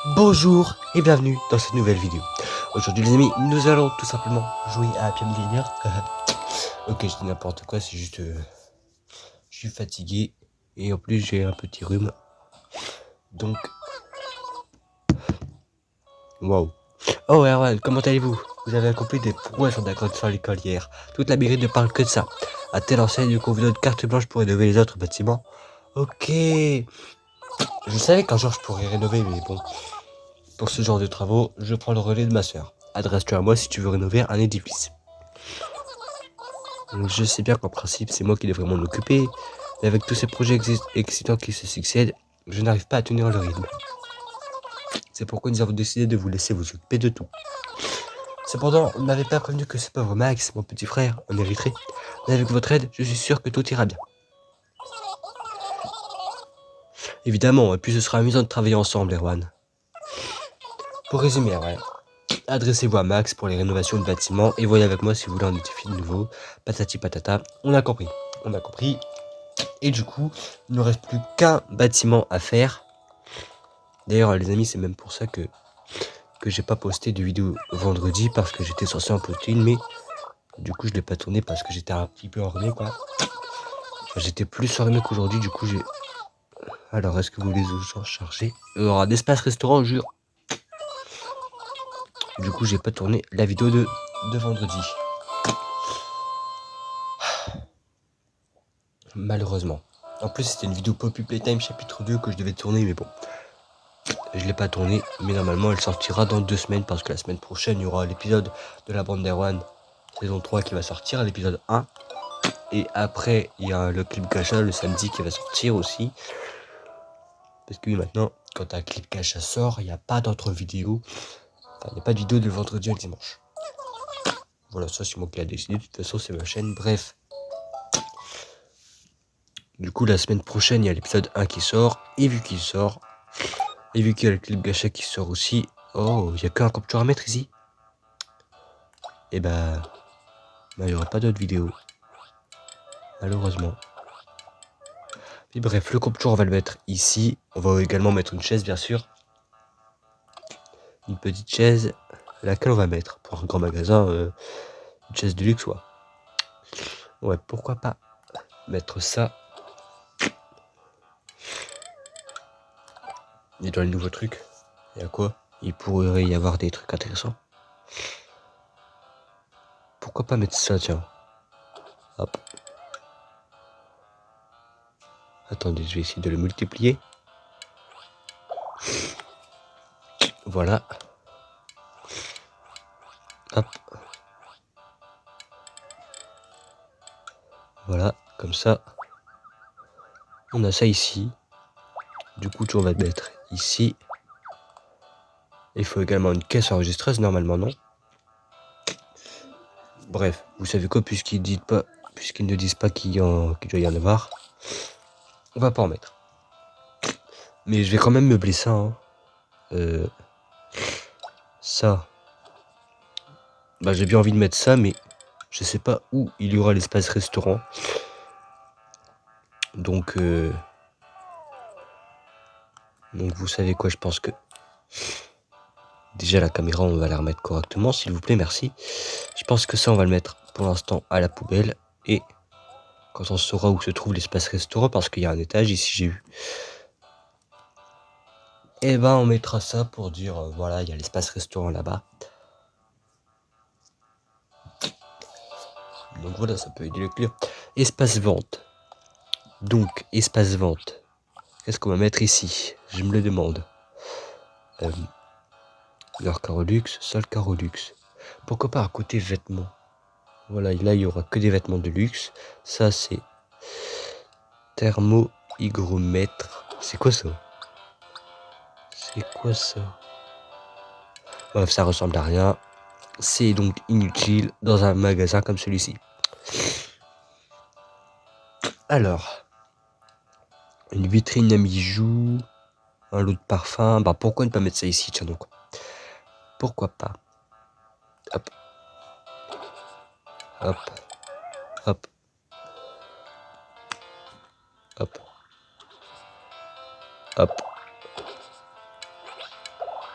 Bonjour et bienvenue dans cette nouvelle vidéo. Aujourd'hui les amis, nous allons tout simplement jouer à Happy Millionaire. Ok, je dis n'importe quoi, c'est juste... je suis fatigué et en plus j'ai un petit rhume. Donc... Waouh. Oh Erwan, comment allez-vous? Vous avez accompli des prouesses en agrandissant l'école hier. Toute la mairie ne parle que de ça. À telle enseigne qu'on vous donne carte blanche pour rénover les autres bâtiments. Ok. Je savais qu'un jour je pourrais rénover, mais bon... Pour ce genre de travaux, je prends le relais de ma soeur. Adresse-toi à moi si tu veux rénover un édifice. Je sais bien qu'en principe, c'est moi qui devrais m'en occuper, mais avec tous ces projets excitants qui se succèdent, je n'arrive pas à tenir le rythme. C'est pourquoi nous avons décidé de vous laisser vous occuper de tout. Cependant, on n'avait pas prévenu que ce pauvre Max, mon petit frère, en hériterait. Mais avec votre aide, je suis sûr que tout ira bien. Évidemment, et puis ce sera amusant de travailler ensemble, Erwan. Pour résumer, Erwan, adressez-vous à Max pour les rénovations de bâtiments et voyez avec moi si vous voulez un édifice nouveau. Patati patata, on a compris. On a compris. Et du coup, il ne reste plus qu'un bâtiment à faire. D'ailleurs, les amis, c'est même pour ça que j'ai pas posté de vidéo vendredi parce que j'étais censé en poster une, mais du coup, je l'ai pas tourné parce que j'étais un petit peu enrhumé, quoi. Enfin, j'étais plus enrhumé qu'aujourd'hui, du coup, j'ai... Alors, est-ce que vous voulez gens charger? Il y aura d'espace restaurant, jure. Du coup, j'ai pas tourné la vidéo de vendredi. Malheureusement. En plus, c'était une vidéo Poppy Playtime chapitre 2 que je devais tourner, mais bon. Je l'ai pas tournée, mais normalement, elle sortira dans 2 semaines parce que la semaine prochaine, il y aura l'épisode de la bande d'Erwan, saison 3 qui va sortir, l'épisode 1. Et après, il y a le clip gacha le samedi qui va sortir aussi. Parce que maintenant, quand un clip gacha sort, il n'y a pas d'autres vidéos. Enfin, il n'y a pas de vidéo de vendredi au dimanche. Voilà, ça c'est moi qui l'ai décidé. De toute façon, c'est ma chaîne. Bref. Du coup, la semaine prochaine, il y a l'épisode 1 qui sort. Et vu qu'il sort, et vu qu'il y a le clip gacha qui sort aussi. Oh, il n'y a qu'un capture à mettre ici. Et bah, il n'y aura pas d'autres vidéos. Malheureusement. Et bref, le capture, on va le mettre ici. On va également mettre une chaise, bien sûr. Une petite chaise, laquelle on va mettre pour un grand magasin, une chaise de luxe, ouais, pourquoi pas mettre ça. Et dans les nouveaux trucs, il y a quoi? Il pourrait y avoir des trucs intéressants. Pourquoi pas mettre ça, tiens. Hop. Attendez, je vais essayer de le multiplier. Voilà. Hop. Voilà, comme ça. On a ça ici. Du coup, on va le mettre ici. Il faut également une caisse enregistreuse, normalement, non? Bref, vous savez quoi, puisqu'ils ne disent pas qu'il doit y en avoir, on va pas en mettre. Mais je vais quand même meubler ça, hein. Ça. Bah, j'ai bien envie de mettre ça, mais je sais pas où il y aura l'espace restaurant. Donc vous savez quoi, je pense que déjà la caméra on va la remettre correctement, s'il vous plaît, merci. Je pense que ça on va le mettre pour l'instant à la poubelle. Et quand on saura où se trouve l'espace restaurant, parce qu'il y a un étage ici j'ai vu, et ben on mettra ça pour dire voilà, il y a l'espace restaurant là-bas. Donc voilà, ça peut aider le client. Espace vente. Donc espace vente. Qu'est-ce qu'on va mettre ici? Je me le demande. Leur Carolux, sol Carolux. Pourquoi pas à côté vêtements? Voilà, là il y aura que des vêtements de luxe. Ça c'est thermohygromètre. C'est quoi ça? C'est quoi ça? Bref, ça ressemble à rien. C'est donc inutile dans un magasin comme celui-ci. Alors, une vitrine à bijoux, un lot de parfum. Bah pourquoi ne pas mettre ça ici, tiens donc. Pourquoi pas? Hop. Hop. Hop. Hop. Hop.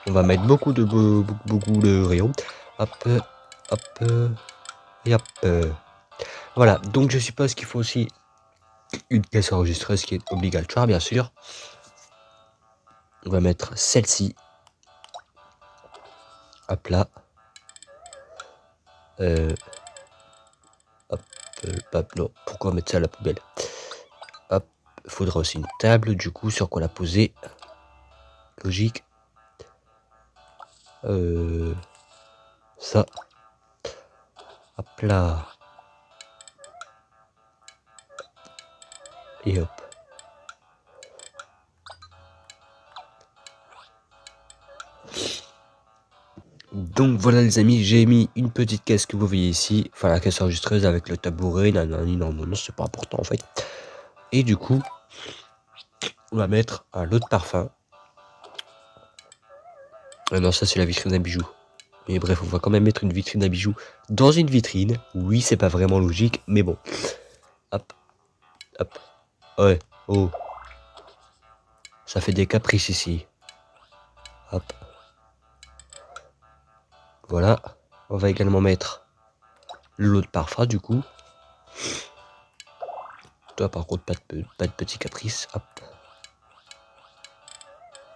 On va mettre beaucoup de rayons. Hop, hop, et hop. Voilà, donc je suppose qu'il faut aussi une caisse enregistreuse qui est obligatoire, bien sûr. On va mettre celle-ci. Hop là. Hop, non, pourquoi mettre ça à la poubelle? Hop, il faudra aussi une table, du coup, sur quoi la poser. Logique. Ça. Hop là. Et hop. Donc voilà les amis, j'ai mis une petite caisse que vous voyez ici. Enfin la caisse enregistreuse avec le tabouret, non, c'est pas important en fait. Et du coup, on va mettre un lot de parfum. Ah non, ça c'est la vitrine à bijoux. Mais bref, on va quand même mettre une vitrine à bijoux dans une vitrine. Oui, c'est pas vraiment logique, mais bon. Hop, hop. Ouais, oh. Ça fait des caprices ici. Hop. Voilà. On va également mettre le lot de parfum du coup. Toi par contre, pas de petits caprices. Hop.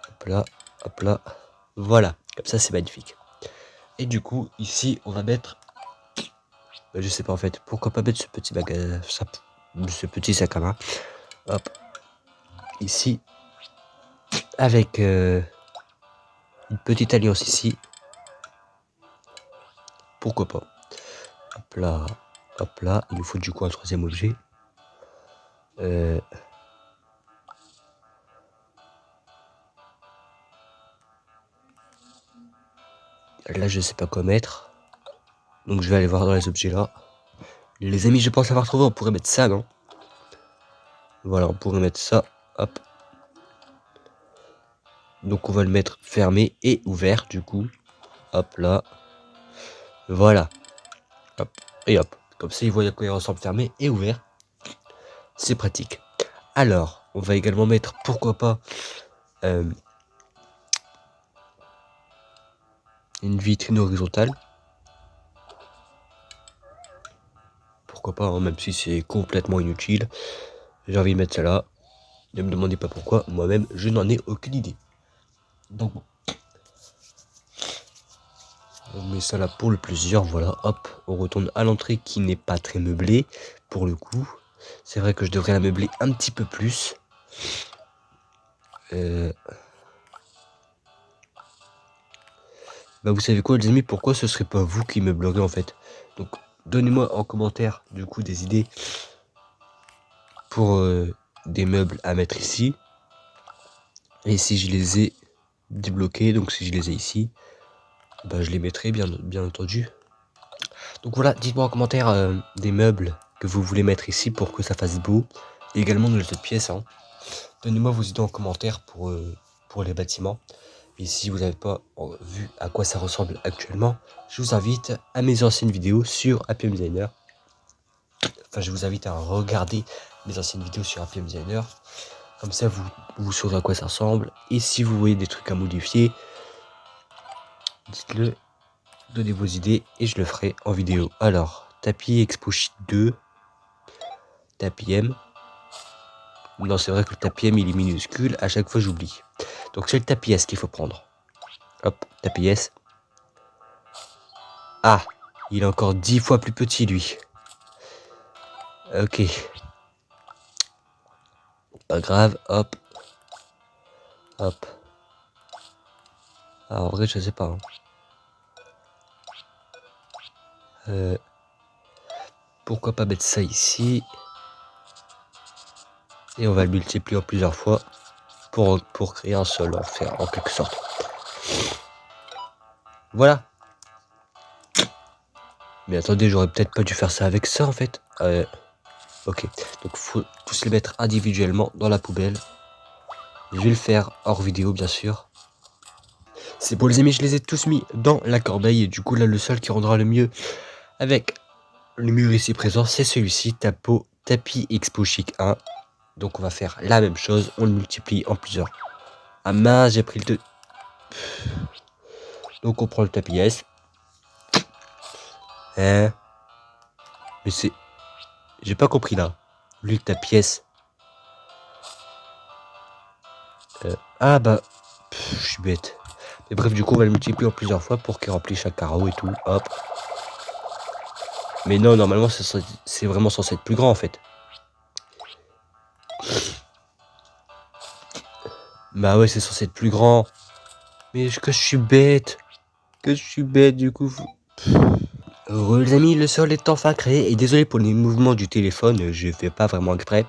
Hop là, hop là. Voilà, comme ça c'est magnifique. Et du coup, ici, on va mettre... je sais pas en fait, pourquoi pas mettre ce petit ce petit sac à main. Hop. Ici. Avec une petite alliance ici. Pourquoi pas. Hop là, hop là. Il nous faut du coup un troisième objet. Là, je sais pas quoi mettre. Donc, je vais aller voir dans les objets là. Les amis, je pense avoir trouvé. On pourrait mettre ça, non? Voilà, on pourrait mettre ça. Hop. Donc, on va le mettre fermé et ouvert, du coup. Hop là. Voilà. Hop. Et hop. Comme ça, ils voient à quoi il ressemble fermé et ouvert. C'est pratique. Alors, on va également mettre, pourquoi pas, une vitrine horizontale. Pourquoi pas, hein, même si c'est complètement inutile. J'ai envie de mettre ça là. Ne me demandez pas pourquoi, moi-même, je n'en ai aucune idée. Donc bon. On met ça là pour le plaisir, voilà, hop. On retourne à l'entrée qui n'est pas très meublée, pour le coup. C'est vrai que je devrais la meubler un petit peu plus. Bah vous savez quoi les amis, pourquoi ce serait pas vous qui meublerez en fait? Donc donnez-moi en commentaire du coup des idées pour des meubles à mettre ici. Et si je les ai débloqués, donc si je les ai ici, bah je les mettrai bien entendu. Donc voilà, dites-moi en commentaire des meubles que vous voulez mettre ici pour que ça fasse beau. Et également dans cette pièce. Hein. Donnez-moi vos idées en commentaire pour les bâtiments. Et si vous n'avez pas vu à quoi ça ressemble actuellement, je vous invite à mes anciennes vidéos sur Appium Designer. Enfin, je vous invite à regarder mes anciennes vidéos sur Appium Designer. Comme ça, vous saurez à quoi ça ressemble. Et si vous voyez des trucs à modifier, dites-le, donnez vos idées et je le ferai en vidéo. Alors, tapis Expo Sheet 2, tapis M. Non, c'est vrai que le tapis M, il est minuscule. À chaque fois, j'oublie. Donc, c'est le tapis S qu'il faut prendre. Hop, tapis S. Ah, il est encore 10 fois plus petit, lui. Ok. Pas grave, hop. Hop. Alors, en vrai, je sais pas. Hein. Pourquoi pas mettre ça ici. Et on va le multiplier en plusieurs fois pour créer un sol, en quelque sorte. Voilà. Mais attendez, j'aurais peut-être pas dû faire ça avec ça, en fait. Ok. Donc, faut tous les mettre individuellement dans la poubelle. Je vais le faire hors vidéo, bien sûr. C'est bon, les amis, je les ai tous mis dans la corbeille. Et du coup, là, le sol qui rendra le mieux avec le mur ici présent, c'est celui-ci, Tapis Expo Chic 1. Donc, on va faire la même chose. On le multiplie en plusieurs. Ah mince, j'ai pris le 2. Donc on prend le tapis S. Hein? Mais c'est... J'ai pas compris là. Lui, le tapis S. Ah bah... je suis bête. Mais bref, du coup, on va le multiplier en plusieurs fois pour qu'il remplisse chaque carreau et tout. Hop. Mais non, normalement, c'est vraiment censé être plus grand, en fait. Bah ouais, c'est censé être plus grand. Mais que je suis bête. Que je suis bête, du coup. Heureux les amis, le sol est enfin créé. Et désolé pour les mouvements du téléphone, je fais pas vraiment exprès.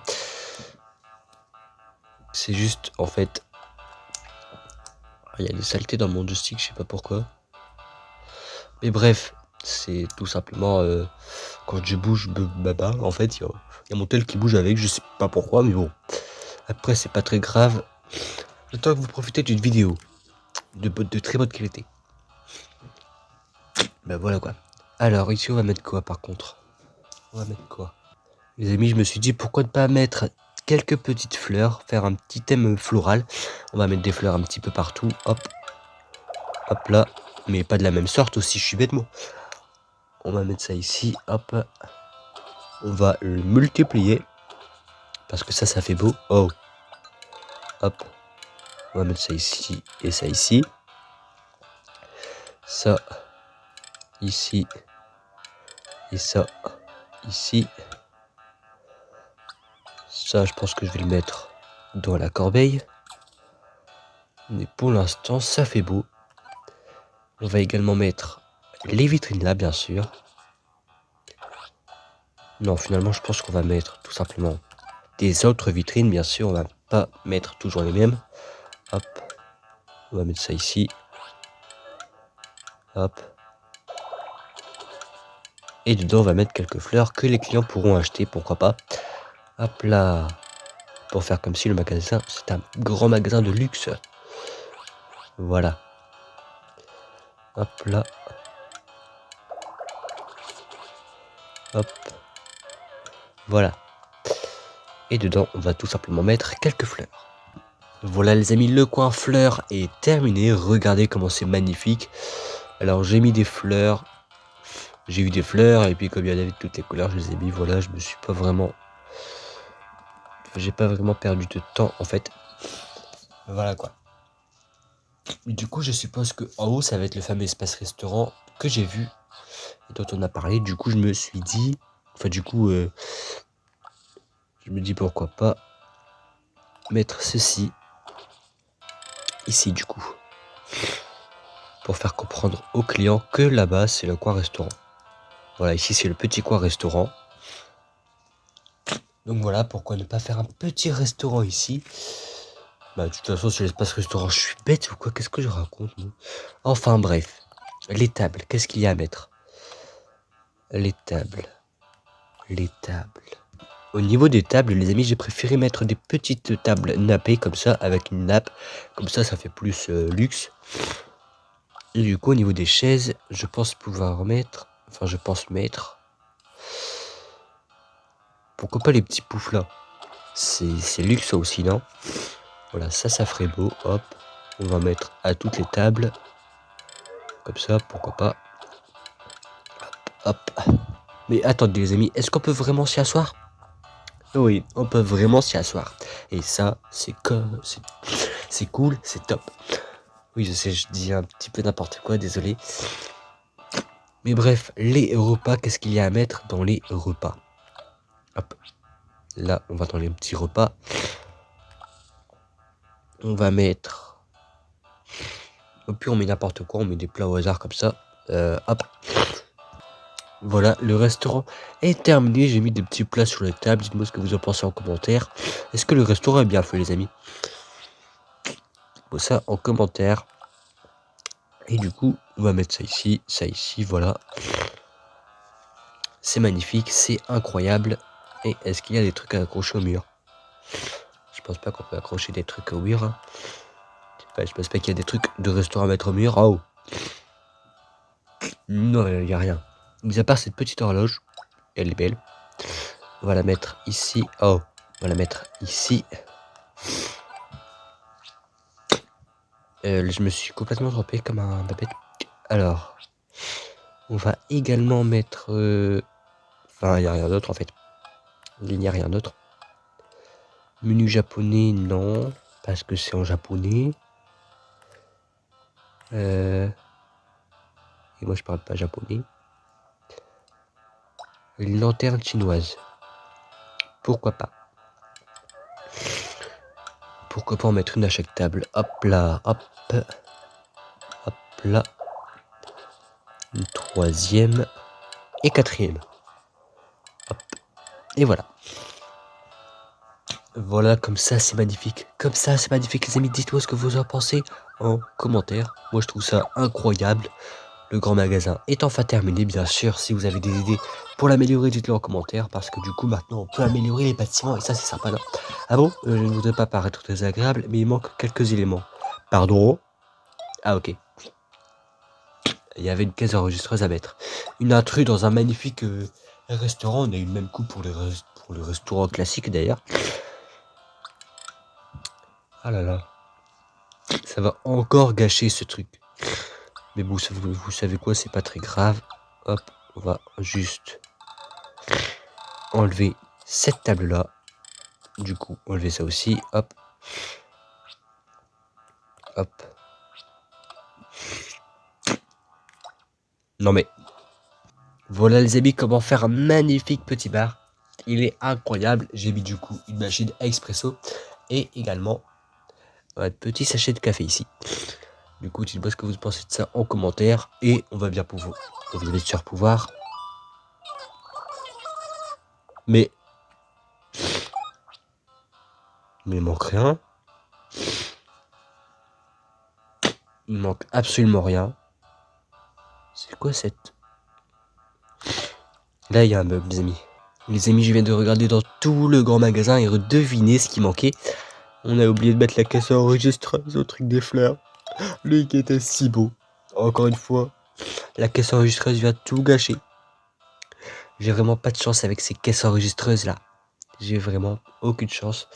C'est juste, en fait... Il y a des saletés dans mon joystick, je sais pas pourquoi. Mais bref, c'est tout simplement... quand je bouge baba, en fait, il y a mon tel qui bouge avec, je sais pas pourquoi, mais bon. Après, c'est pas très grave. Le temps que vous profitez d'une vidéo de très bonne qualité. Bah voilà quoi. Alors, ici, on va mettre quoi par contre? On va mettre quoi? Les amis, je me suis dit, pourquoi ne pas mettre quelques petites fleurs, faire un petit thème floral. On va mettre des fleurs un petit peu partout. Hop. Hop là. Mais pas de la même sorte aussi, je suis bête moi. On va mettre ça ici. Hop. On va le multiplier. Parce que ça fait beau. Oh. Hop. On va mettre ça ici et ça ici. Ça. Ici. Et ça. Ici. Ça, je pense que je vais le mettre dans la corbeille. Mais pour l'instant, ça fait beau. On va également mettre les vitrines là, bien sûr. Non, finalement, je pense qu'on va mettre tout simplement des autres vitrines. Bien sûr, on va pas mettre toujours les mêmes. Hop. On va mettre ça ici. Hop. Et dedans, on va mettre quelques fleurs que les clients pourront acheter, pourquoi pas. Hop là. Pour faire comme si le magasin, c'est un grand magasin de luxe. Voilà. Hop là. Hop. Voilà. Et dedans, on va tout simplement mettre quelques fleurs. Voilà les amis, le coin fleurs est terminé. Regardez comment c'est magnifique. Alors j'ai mis des fleurs. J'ai eu des fleurs et puis comme il y en avait de toutes les couleurs, je les ai mis. Voilà, je me suis pas vraiment... J'ai pas vraiment perdu de temps en fait. Voilà quoi. Du coup, je suppose que en haut, ça va être le fameux espace restaurant que j'ai vu et dont on a parlé. Du coup, je me suis dit... Enfin du coup, je me dis pourquoi pas mettre ceci ici du coup. Pour faire comprendre aux clients que là-bas, c'est le coin restaurant. Voilà, ici, c'est le petit coin restaurant. Donc voilà, pourquoi ne pas faire un petit restaurant ici? Bah, de toute façon, sur l'espace restaurant, je suis bête ou quoi? Qu'est-ce que je raconte, moi? Enfin, bref. Les tables, qu'est-ce qu'il y a à mettre? Les tables. Les tables. Au niveau des tables, les amis, j'ai préféré mettre des petites tables nappées comme ça, avec une nappe. Comme ça fait plus luxe. Et du coup, au niveau des chaises, je pense pouvoir mettre... Enfin, je pense mettre... Pourquoi pas les petits poufs là? C'est luxe aussi, non? Voilà, ça ferait beau. Hop, on va mettre à toutes les tables. Comme ça, pourquoi pas. Hop, hop. Mais attendez les amis, est-ce qu'on peut vraiment s'y asseoir? Oui, on peut vraiment s'y asseoir. Et ça, c'est cool, c'est top. Oui, je sais, je dis un petit peu n'importe quoi, désolé. Mais bref, les repas, qu'est-ce qu'il y a à mettre dans les repas? Hop, là, on va dans les petits repas. On va mettre... Et puis on met n'importe quoi, on met des plats au hasard comme ça. Hop. Voilà, le restaurant est terminé. J'ai mis des petits plats sur la table. Dites-moi ce que vous en pensez en commentaire. Est-ce que le restaurant est bien fait, les amis? Bon, ça en commentaire. Et du coup, on va mettre ça ici, voilà. C'est magnifique, c'est incroyable. Et est-ce qu'il y a des trucs à accrocher au mur? Je pense pas qu'on peut accrocher des trucs au mur. Hein. Je pense pas qu'il y a des trucs de restaurant à mettre au mur. Oh. Non, il n'y a rien. Mis à part cette petite horloge. Elle est belle. On va la mettre ici. Oh, on va la mettre ici. Je me suis complètement trompé comme un babette. Alors, on va également mettre... Enfin, il n'y a rien d'autre en fait. Il n'y a rien d'autre. Menu japonais, non. Parce que c'est en japonais. Et moi, je parle pas japonais. Une lanterne chinoise. Pourquoi pas? Pourquoi pas en mettre une à chaque table? Hop là, hop. Hop là. Une troisième. Et quatrième. Hop. Et voilà. Voilà, comme ça c'est magnifique. Comme ça c'est magnifique les amis. Dites-moi ce que vous en pensez en commentaire. Moi je trouve ça incroyable. Le grand magasin est enfin terminé. Bien sûr, si vous avez des idées pour l'améliorer, dites-le en commentaire. Parce que du coup maintenant on peut améliorer les bâtiments. Et ça c'est sympa, non? Ah bon, je ne voudrais pas paraître très agréable, mais il manque quelques éléments. Pardon? Ah ok. Il y avait une caisse enregistreuse à mettre. Une intrus dans un magnifique restaurant. On a eu le même coup pour le restaurant classique d'ailleurs. Ah là là. Ça va encore gâcher ce truc. Mais bon, vous savez quoi, c'est pas très grave. Hop, on va juste enlever cette table-là. Du coup, enlever ça aussi. Hop. Hop. Non mais... Voilà les amis, comment faire un magnifique petit bar. Il est incroyable. J'ai mis du coup une machine à expresso. Et également un petit sachet de café ici. Du coup, dites-moi ce que vous pensez de ça en commentaire. Et on va bien pouvoir... On va bien sûr pouvoir... Mais il manque rien. Il manque absolument rien. C'est quoi cette... Là, il y a un meuble, les amis. Les amis, je viens de regarder dans tout le grand magasin et redeviner ce qui manquait. On a oublié de mettre la caisse enregistreuse au truc des fleurs. Lui qui était si beau. Encore une fois, la caisse enregistreuse vient tout gâcher. J'ai vraiment pas de chance avec ces caisses enregistreuses là. J'ai vraiment aucune chance.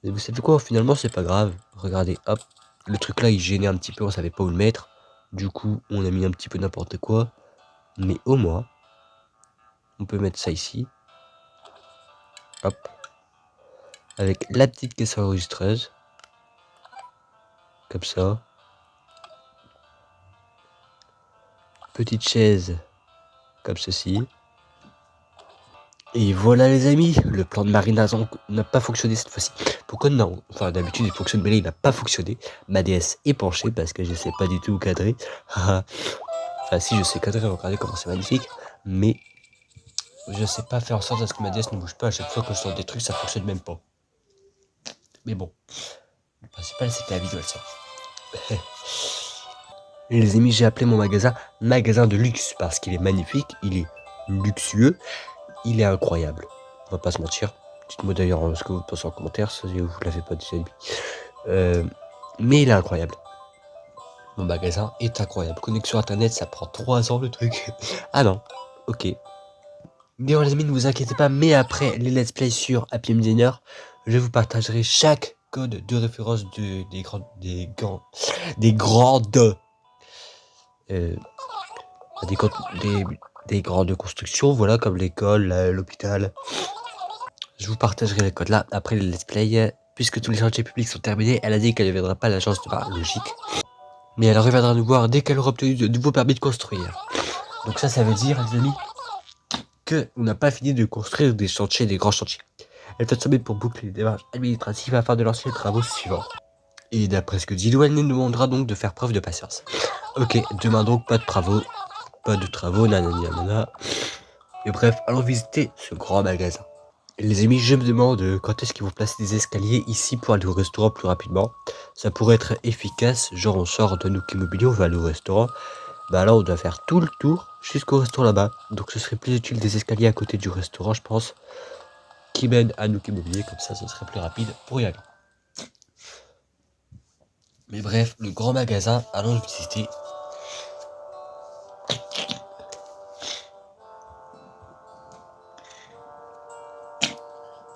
Et vous savez quoi, finalement c'est pas grave. Regardez, hop. Le truc là il gênait un petit peu, on savait pas où le mettre. Du coup, on a mis un petit peu n'importe quoi. Mais au moins, on peut mettre ça ici. Hop. Avec la petite caisse enregistreuse. Comme ça. Petite chaise. Comme ceci. Et voilà les amis, le plan de marinage n'a pas fonctionné cette fois-ci. Pourquoi non? Enfin d'habitude il fonctionne, mais là il n'a pas fonctionné. Ma déesse est penchée parce que je sais pas du tout cadrer. Enfin si je sais cadrer, regardez comment c'est magnifique. Mais je sais pas faire en sorte à ce que ma déesse ne bouge pas. À chaque fois que je sors des trucs ça fonctionne même pas. Mais bon, le principal c'est que la vidéo elle sort. Les amis, j'ai appelé mon magasin de luxe parce qu'il est magnifique, il est luxueux, il est incroyable. On va pas se mentir. Dites-moi d'ailleurs ce que vous pensez en commentaire, si vous l'avez pas déjà dit. Mais il est incroyable. Mon magasin est incroyable. Connexion internet, ça prend 3 ans le truc. Ah non, ok. Bien les amis, ne vous inquiétez pas, mais après les let's play sur Happy Designer, je vous partagerai chaque code de référence des grandes des grandes constructions, voilà, comme l'école, l'hôpital. Je vous partagerai les codes là après les let's play. Puisque tous les chantiers publics sont terminés, elle a dit qu'elle ne viendra pas à l'agence de bar, logique. Mais elle reviendra nous voir dès qu'elle aura obtenu de nouveaux permis de construire. Donc ça veut dire, les amis, qu'on n'a pas fini de construire des chantiers, des grands chantiers. Elle fait sommer pour boucler les démarches administratives afin de lancer les travaux suivants. Et d'après ce que dit Lou, elle nous demandera donc de faire preuve de patience. Ok, demain donc, pas de travaux, nanana. Et bref, allons visiter ce grand magasin. Les amis, je me demande quand est-ce qu'ils vont placer des escaliers ici pour aller au restaurant plus rapidement. Ça pourrait être efficace, genre on sort de Nook Immobilier, on va aller au restaurant. Bah là on doit faire tout le tour jusqu'au restaurant là-bas. Donc ce serait plus utile des escaliers à côté du restaurant, je pense, qui mènent à Nook Immobilier, comme ça ce serait plus rapide pour y aller. Mais bref, le grand magasin, allons le visiter.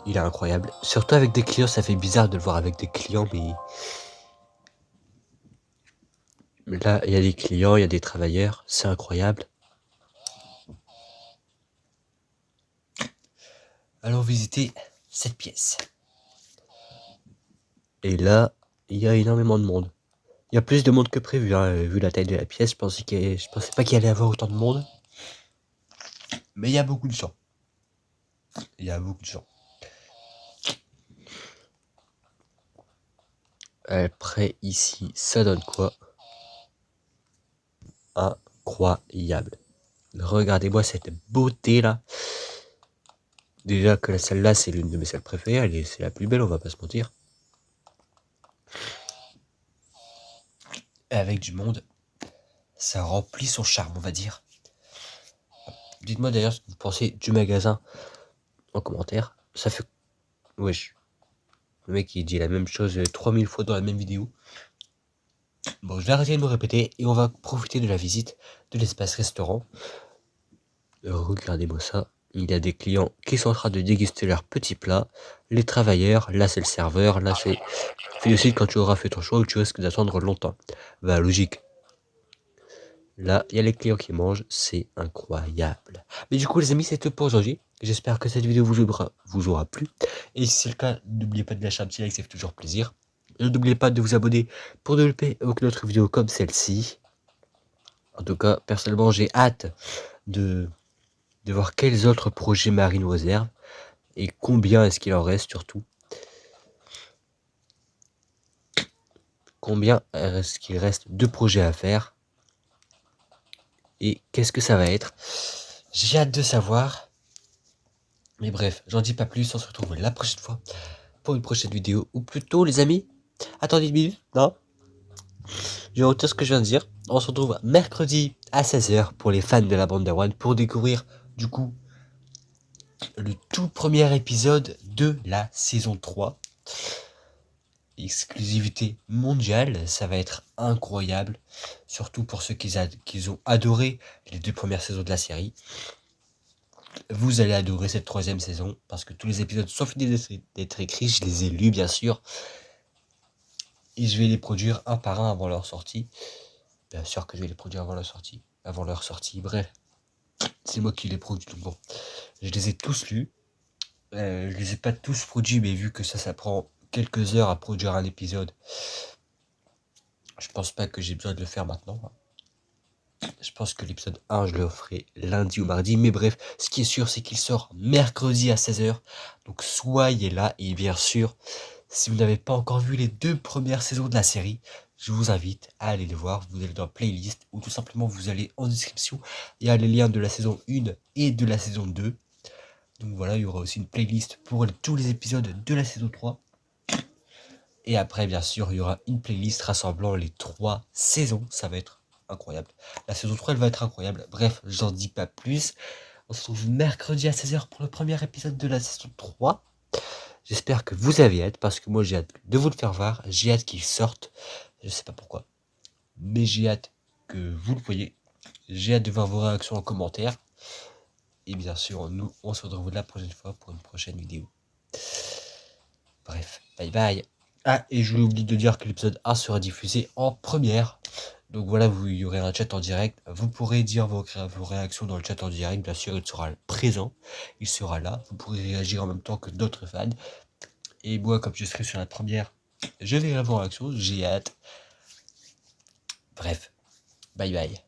Il est incroyable. Surtout avec des clients, ça fait bizarre de le voir avec des clients, Là, il y a des clients, il y a des travailleurs, c'est incroyable. Allons visiter cette pièce. Et là, il y a énormément de monde. Il y a plus de monde que prévu, hein. Vu la taille de la pièce, je pensais pas qu'il allait y avoir autant de monde. Mais il y a beaucoup de gens. Il y a beaucoup de gens. Après, ici, ça donne quoi? Incroyable. Regardez-moi cette beauté là. Déjà que celle-là, c'est l'une de mes salles préférées. C'est la plus belle, on va pas se mentir. Et avec du monde, ça remplit son charme, on va dire. Dites-moi d'ailleurs ce que vous pensez du magasin en commentaire. Ça fait... Wesh. Le mec, il dit la même chose 3000 fois dans la même vidéo. Bon, je vais arrêter de me répéter et on va profiter de la visite de l'espace restaurant. Regardez-moi ça. Il y a des clients qui sont en train de déguster leurs petits plats. Les travailleurs, là c'est le serveur, là c'est... Fais aussi quand tu auras fait ton choix ou tu risques d'attendre longtemps. Bah logique. Là, il y a les clients qui mangent, c'est incroyable. Mais du coup les amis, c'est tout pour aujourd'hui. J'espère que cette vidéo vous aura plu. Et si c'est le cas, n'oubliez pas de lâcher un petit like, ça fait toujours plaisir. Et n'oubliez pas de vous abonner pour ne louper aucune autre vidéo comme celle-ci. En tout cas, personnellement, j'ai hâte de voir quels autres projets Marie nous réserve. Et combien est-ce qu'il en reste surtout. Combien est-ce qu'il reste de projets à faire. Et qu'est-ce que ça va être? J'ai hâte de savoir. Mais bref, j'en dis pas plus, on se retrouve la prochaine fois pour une prochaine vidéo. Ou plutôt les amis, attendez une minute, non? Je vais retirer ce que je viens de dire. On se retrouve mercredi à 16h pour les fans de la bande d'Erwan pour découvrir du coup le tout premier épisode de la saison 3. Exclusivité mondiale, ça va être incroyable. Surtout pour ceux qui ont adoré les 2 premières saisons de la série. Vous allez adorer cette 3e saison parce que tous les épisodes sont finis d'être écrits, je les ai lus bien sûr. Et je vais les produire un par un avant leur sortie. Bien sûr que je vais les produire avant leur sortie, bref. C'est moi qui les produis, donc bon. Je les ai tous lus. Je les ai pas tous produits, mais vu que ça prend quelques heures à produire un épisode, je pense pas que j'ai besoin de le faire maintenant. Je pense que l'épisode 1, je le ferai lundi ou mardi. Mais bref, ce qui est sûr, c'est qu'il sort mercredi à 16h. Donc soyez là. Et bien sûr, si vous n'avez pas encore vu les 2 premières saisons de la série, je vous invite à aller les voir. Vous allez dans playlist ou tout simplement vous allez en description. Il y a les liens de la saison 1 et de la saison 2. Donc voilà, il y aura aussi une playlist pour tous les épisodes de la saison 3. Et après, bien sûr, il y aura une playlist rassemblant les 3 saisons. Ça va être incroyable. La saison 3, elle va être incroyable. Bref, j'en dis pas plus. On se retrouve mercredi à 16h pour le premier épisode de la saison 3. J'espère que vous avez hâte, parce que moi j'ai hâte de vous le faire voir. J'ai hâte qu'il sorte. Je sais pas pourquoi. Mais j'ai hâte que vous le voyez. J'ai hâte de voir vos réactions en commentaire. Et bien sûr, nous, on se retrouve la prochaine fois pour une prochaine vidéo. Bref, bye bye. Ah, et je oublie de dire que l'épisode 1 sera diffusé en première. Donc voilà, il y aurait un chat en direct. Vous pourrez dire vos réactions dans le chat en direct. Bien sûr, il sera présent. Il sera là. Vous pourrez réagir en même temps que d'autres fans. Et moi, comme je serai sur la première, je verrai vos réactions. J'ai hâte. Bref, bye bye.